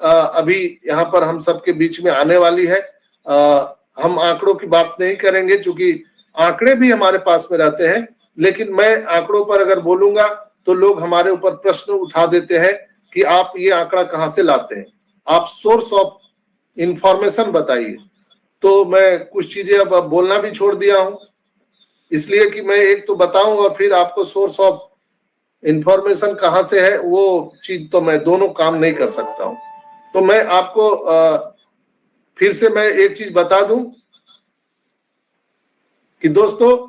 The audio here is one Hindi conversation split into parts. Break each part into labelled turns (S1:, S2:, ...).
S1: अभी यहाँ पर हम सबके बीच में आने वाली है। हम आंकड़ों की बात नहीं करेंगे क्योंकि आंकड़े भी हमारे पास में रहते हैं, लेकिन मैं आंकड़ों पर अगर बोलूंगा तो लोग हमारे ऊपर प्रश्न उठा देते हैं कि आप ये आंकड़ा कहाँ से लाते हैं, आप सोर्स ऑफ इंफॉर्मेशन बताइए। तो मैं कुछ चीजें अब बोलना भी छोड़ दिया हूं, इसलिए कि मैं एक तो बताऊं और फिर आपको सोर्स ऑफ इंफॉर्मेशन कहां से है वो चीज, तो मैं दोनों काम नहीं कर सकता हूं। तो मैं आपको फिर से मैं एक चीज बता दूं कि दोस्तों,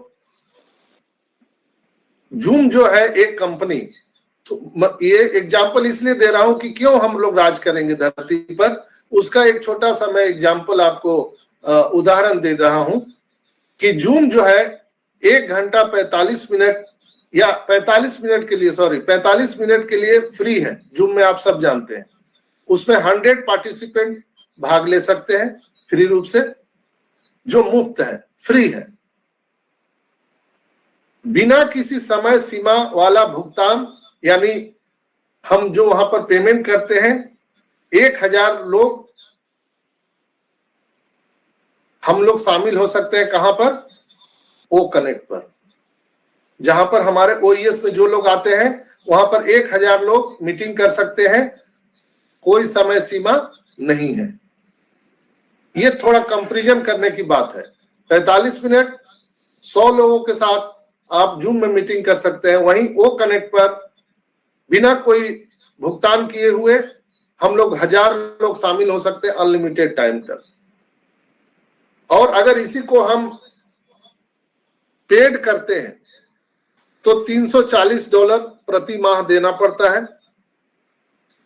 S1: जूम जो है एक कंपनी, तो ये एग्जाम्पल इसलिए दे रहा हूं कि क्यों हम लोग राज करेंगे धरती पर, उसका एक छोटा सा मैं एग्जाम्पल आपको उदाहरण दे रहा हूं कि जूम जो है 1 घंटा 45 मिनट या 45 मिनट के लिए 45 मिनट के लिए फ्री है। जूम में आप सब जानते हैं, उसमें 100 पार्टिसिपेंट भाग ले सकते हैं फ्री रूप से, जो मुफ्त है, फ्री है, बिना किसी समय सीमा वाला भुगतान। यानी हम जो वहां पर पेमेंट करते हैं, 1000 लोग हम लोग शामिल हो सकते हैं। कहां पर? ओ कनेक्ट पर, जहां पर हमारे ओईएस में जो लोग आते हैं वहां पर 1000 लोग मीटिंग कर सकते हैं, कोई समय सीमा नहीं है। ये थोड़ा कंपैरिजन करने की बात है। 45 मिनट 100 लोगों के साथ आप जूम में मीटिंग कर सकते हैं, वहीं ओ कनेक्ट पर बिना कोई भुगतान किए हुए हम लोग 1000 लोग शामिल हो सकते हैं अनलिमिटेड टाइम तक। और अगर इसी को हम पेड करते हैं तो $340 प्रति माह देना पड़ता है,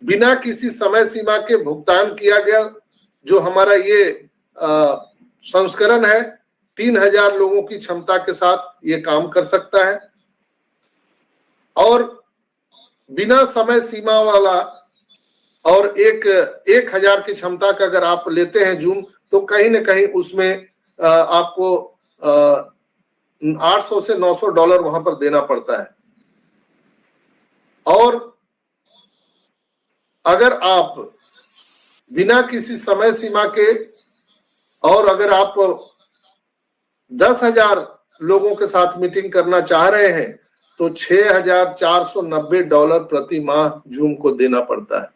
S1: बिना किसी समय सीमा के भुगतान किया गया। जो हमारा ये संस्करण है 3000 लोगों की क्षमता के साथ ये काम कर सकता है। और बिना समय सीमा वाला और 1000 की क्षमता का अगर आप लेते हैं जूम, तो कहीं ना कहीं उसमें आपको 800 से $900 वहां पर देना पड़ता है। और अगर आप बिना किसी समय सीमा के, और अगर आप 10,000 लोगों के साथ मीटिंग करना चाह रहे हैं तो $6,490 प्रति माह जूम को देना पड़ता है।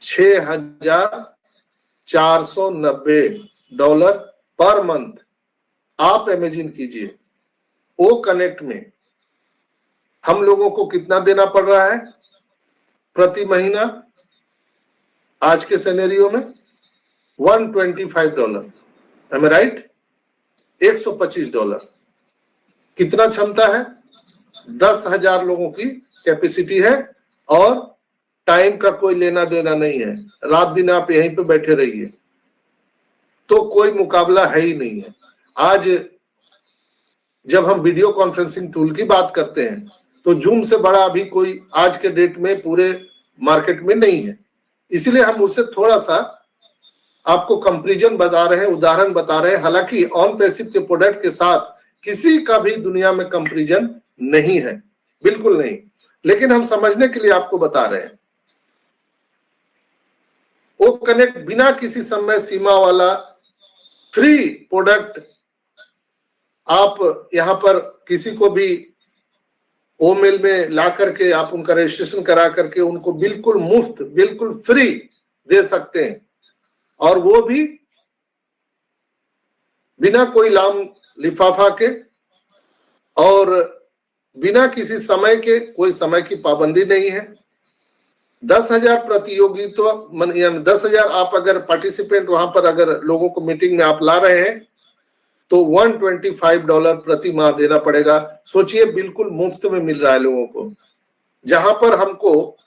S1: $6,490 पर मंथ। आप इमेजिन कीजिए ओ कनेक्ट में हम लोगों को कितना देना पड़ रहा है प्रति महीना आज के सिनेरियो में? $125। एम आई राइट? $125। कितना क्षमता है? 10,000 लोगों की कैपेसिटी है, और टाइम का कोई लेना देना नहीं है। रात दिन आप यहीं पे बैठे रहिए, तो कोई मुकाबला है ही नहीं है। आज जब हम वीडियो कॉन्फ्रेंसिंग टूल की बात करते हैं तो जूम से बड़ा अभी कोई आज के डेट में पूरे मार्केट में नहीं है। इसलिए हम उससे थोड़ा सा आपको कंपैरिजन बता रहे हैं, उदाहरण बता रहे हैं। हालांकि ऑन पैसिव के प्रोडक्ट के साथ किसी का भी दुनिया में कंपैरिजन नहीं है, बिल्कुल नहीं, लेकिन हम समझने के लिए आपको बता रहे हैं। ओ कनेक्ट बिना किसी समय सीमा वाला फ्री प्रोडक्ट। आप यहां पर किसी को भी ओ मेल में ला करके आप उनका रजिस्ट्रेशन करा करके उनको बिल्कुल मुफ्त, बिल्कुल फ्री दे सकते हैं, और वो भी बिना कोई लाम लिफाफा के और बिना किसी समय के। कोई समय की पाबंदी नहीं है। 10,000 प्रतियोगी, तो यानी 10,000 आप अगर पार्टिसिपेंट वहां पर अगर लोगों को मीटिंग में आप ला रहे हैं तो $125 प्रति माह देना पड़ेगा। सोचिए, बिल्कुल मुफ्त में मिल रहा है लोगों को, जहां पर हमको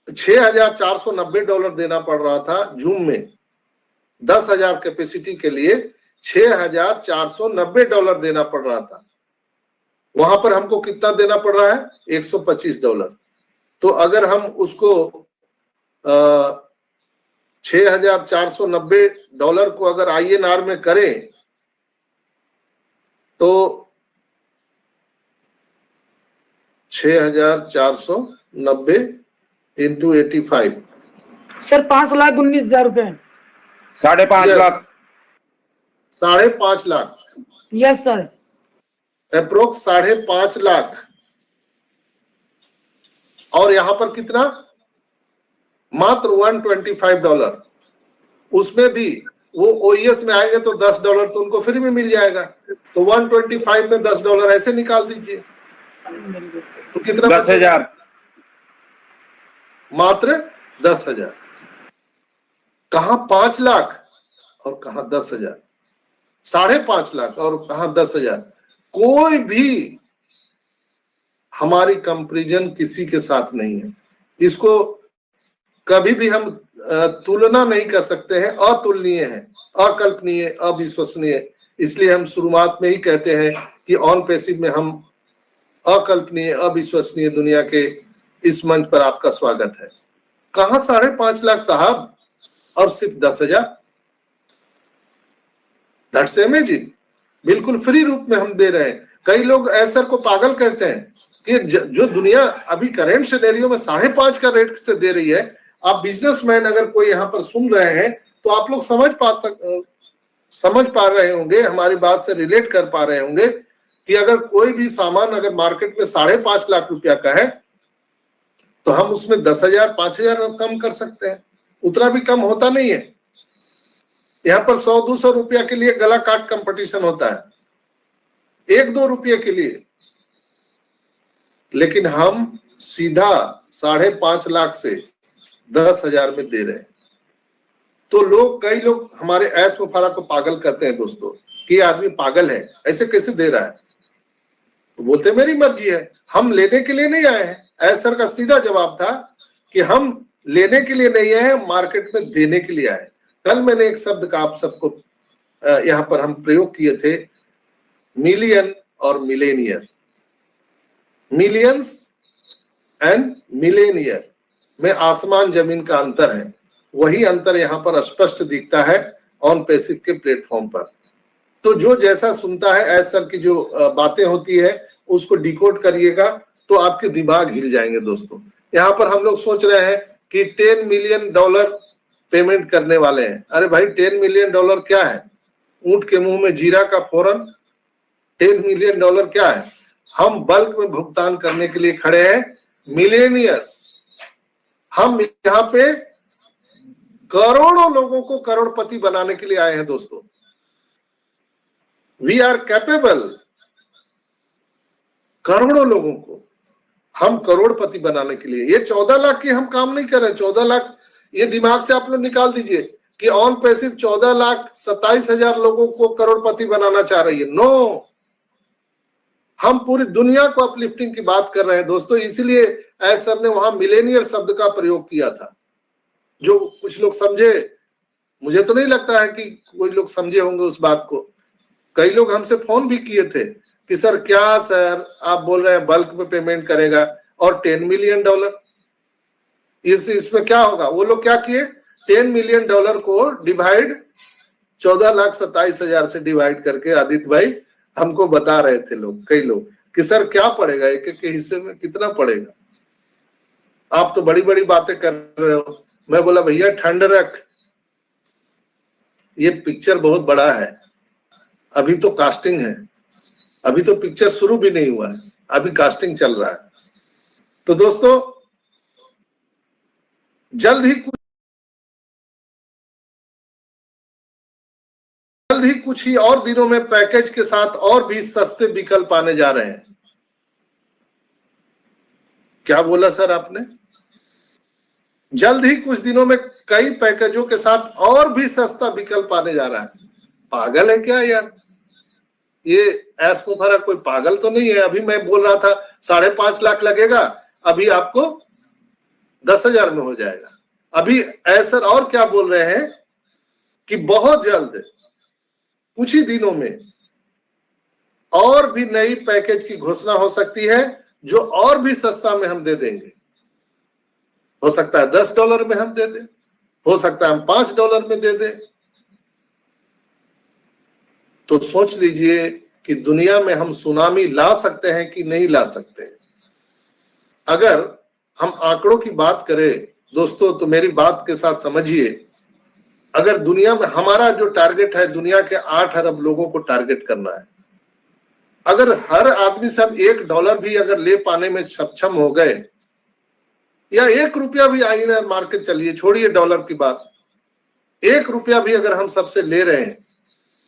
S1: $6,490 देना पड़ रहा था जूम में। 10,000 कैपेसिटी के लिए $6,490 देना पड़ रहा था, वहां पर हमको कितना देना पड़ रहा है? $125। तो अगर हम उसको $6,490 को अगर INR में करें तो 6,490 इंटू 85
S2: सर 5,19,000 रुपए।
S3: 5.5 lakh.
S1: 5.5 lakh.
S2: Yes sir.
S1: Approx 5.5 lakh. और यहां पर कितना? मात्र $125। उसमें भी वो ओईएस में आएंगे तो $10 तो उनको फ्री में मिल जाएगा। तो 125 में $10 ऐसे निकाल दीजिए तो कितना?
S3: 10,000।
S1: मात्र 10,000। कहां 5 लाख और कहां 10,000, 5.5 लाख और कहां 10,000। कोई भी हमारी कंपैरिजन किसी के साथ नहीं है। इसको कभी भी हम तुलना नहीं कर सकते हैं। अतुलनीय है, अकल्पनीय, अविश्वसनीय। इसलिए हम शुरुआत में ही कहते हैं कि ऑन पैसिव में हम अकल्पनीय, अविश्वसनीय दुनिया के इस मंच पर आपका स्वागत है। कहां 5.5 लाख साहब और सिर्फ 10,000। That's amazing. बिल्कुल फ्री रूप में हम दे रहे हैं। कई लोग ऐसर को पागल कहते हैं कि जो दुनिया अभी करेंट सिनेरियो में 5.5 का रेट से दे रही है। आप बिजनेसमैन अगर कोई यहाँ पर सुन रहे हैं तो आप लोग समझ पा रहे होंगे, हमारी बात से रिलेट कर पा रहे होंगे कि अगर कोई भी सामान अगर मार्केट में 5.5 लाख रुपया का है तो हम उसमें 10,000 5,000 कम कर सकते हैं। उतना भी कम होता नहीं है। यहाँ पर 100-200 रुपया के लिए गला काट कंपटीशन होता है, 1-2 रुपये के लिए। लेकिन हम सीधा 5.5 लाख से 10,000 में दे रहे हैं। तो कई लोग हमारे ऐश मुफारा को पागल कहते हैं दोस्तों कि आदमी पागल है, ऐसे कैसे दे रहा है। तो बोलते मेरी मर्जी है, हम लेने के लिए नहीं आए हैं। ऐसर का सीधा जवाब था कि हम लेने के लिए नहीं आए, मार्केट में देने के लिए आए। कल मैंने एक शब्द का आप सबको यहां पर हम प्रयोग किए थे, मिलियन और मिलेनियर। मिलियंस एंड मिलेनियर में आसमान जमीन का अंतर है। वही अंतर यहां पर स्पष्ट दिखता है ऑन पैसिव के प्लेटफॉर्म पर। तो जो जैसा सुनता है ऐसर की जो बातें होती है उसको डिकोड करिएगा तो आपके दिमाग हिल जाएंगे दोस्तों। यहाँ पर हम लोग सोच रहे हैं कि $10 मिलियन पेमेंट करने वाले हैं। अरे भाई $10 मिलियन क्या है? ऊंट के मुंह में जीरा का फोरन। $10 मिलियन क्या है? हम बल्क में भुगतान करने के लिए खड़े हैं, मिलेनियर्स। हम यहाँ पे करोड़ों लोगों को करोड़पति बनाने के लिए आए हैं दोस्तों। We are capable. करोड़ों लोगों को हम करोड़पति बनाने के लिए। ये 14 लाख की हम काम नहीं कर रहे हैं। 14 लाख ये दिमाग से आप लोग निकाल दीजिए कि ऑन पैसिव 14,27,000 लोगों को करोड़पति बनाना चाह रही है। नो, हम पूरी दुनिया को अपलिफ्टिंग की बात कर रहे हैं दोस्तों। इसीलिए ऐसर ने वहां मिलेनियर शब्द का प्रयोग किया था। जो कुछ लोग समझे, मुझे तो नहीं लगता है कि कोई लोग समझे होंगे उस बात को। कई लोग हमसे फोन भी किए थे कि सर क्या सर आप बोल रहे हैं बल्क में पेमेंट करेगा और $10 मिलियन इसमें क्या होगा। वो लोग क्या किए, $10 मिलियन को डिवाइड 14,27,000 से डिवाइड करके आदित्य भाई हमको बता रहे थे लोग, कई लोग, कि सर क्या पड़ेगा, एक एक के हिस्से में कितना पड़ेगा। आप तो बड़ी बड़ी बातें कर रहे हो। मैं बोला भैया ठंड रख, ये पिक्चर बहुत बड़ा है। अभी तो कास्टिंग है, अभी तो पिक्चर शुरू भी नहीं हुआ है, अभी कास्टिंग चल रहा है। तो दोस्तों जल्द ही कुछ ही और दिनों में पैकेज के साथ और भी सस्ते विकल्प आने जा रहे हैं। क्या बोला सर आपने? जल्द ही कुछ दिनों में कई पैकेजों के साथ और भी सस्ता विकल्प आने जा रहा है। पागल है क्या यार? ये ऐस मुफारा कोई पागल तो नहीं है। अभी मैं बोल रहा था 5.5 लाख लगेगा, अभी आपको 10,000 में हो जाएगा। अभी ऐसर और क्या बोल रहे हैं कि बहुत जल्द कुछ ही दिनों में और भी नई पैकेज की घोषणा हो सकती है जो और भी सस्ता में हम दे देंगे। हो सकता है $10 में हम दे दें, हो सकता है हम $5 में दे दें। तो सोच लीजिए कि दुनिया में हम सुनामी ला सकते हैं कि नहीं ला सकते। अगर हम आंकड़ों की बात करें दोस्तों, तो मेरी बात के साथ समझिए, अगर दुनिया में हमारा जो टारगेट है, दुनिया के 8 अरब लोगों को टारगेट करना है। अगर हर आदमी से हम $1 भी अगर ले पाने में सक्षम हो गए, या ₹1 भी आई ना मार्केट, चलिए छोड़िए डॉलर की बात, ₹1 भी अगर हम सबसे ले रहे हैं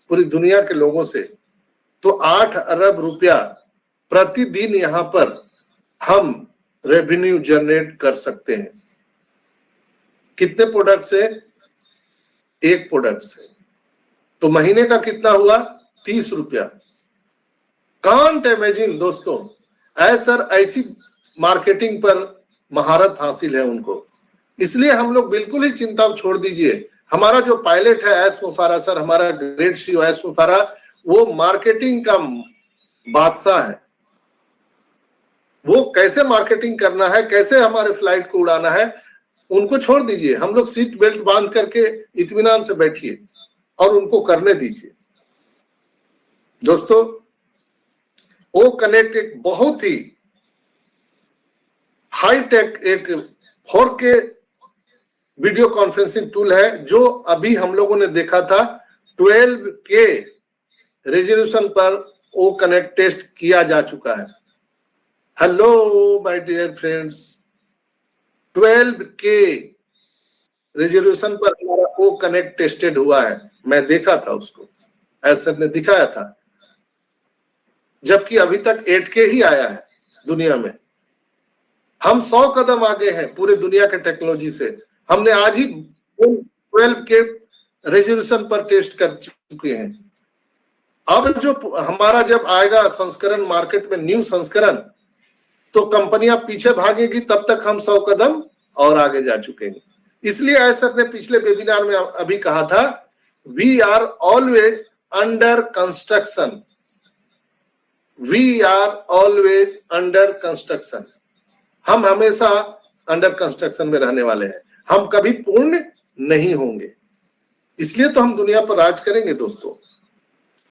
S1: पूरी दुनिया के लोगों से, तो 8 अरब रुपया प्रतिदिन यहां पर हम रेवेन्यू जनरेट कर सकते हैं। कितने प्रोडक्ट से? एक प्रोडक्ट से। तो महीने का कितना हुआ? ₹30। कांट इमेजिन दोस्तों, ऐसी मार्केटिंग पर महारत हासिल है उनको। इसलिए हम लोग बिल्कुल ही चिंता छोड़ दीजिए। हमारा जो पायलट है एस मुफारा सर, हमारा ग्रेट सीईओ एस मुफारा, वो मार्केटिंग का बादशाह है। वो कैसे मार्केटिंग करना है, कैसे हमारे फ्लाइट को उड़ाना है, उनको छोड़ दीजिए। हम लोग सीट बेल्ट बांध करके इत्मीनान से बैठिए और उनको करने दीजिए। दोस्तों, ओ कनेक्ट एक बहुत ही हाईटेक एक 4K वीडियो कॉन्फ्रेंसिंग टूल है, जो अभी हम लोगों ने देखा था 12K रेजोल्यूशन पर ओ कनेक्ट टेस्ट किया जा चुका है। Hello my dear friends, 12K resolution पर हमारा ओ कनेक्ट टेस्टेड हुआ है। मैं देखा था उसको, ऐसर ने दिखाया था, जबकि अभी तक 8K ही आया है दुनिया में। हम 100 कदम आगे हैं पूरे दुनिया के टेक्नोलॉजी से। हमने आज ही 12K रेजोल्यूशन पर टेस्ट कर चुके हैं। अब जो हमारा जब आएगा संस्करण मार्केट में, न्यू संस्करण, तो कंपनियां पीछे भागेगी, तब तक हम 100 कदम और आगे जा चुके हैं। इसलिए ऐसर ने पिछले वेबिनार में अभी कहा था, we are always under construction, we are always under construction. हम हमेशा अंडर कंस्ट्रक्शन में रहने वाले हैं, हम कभी पूर्ण नहीं होंगे। इसलिए तो हम दुनिया पर राज करेंगे दोस्तों।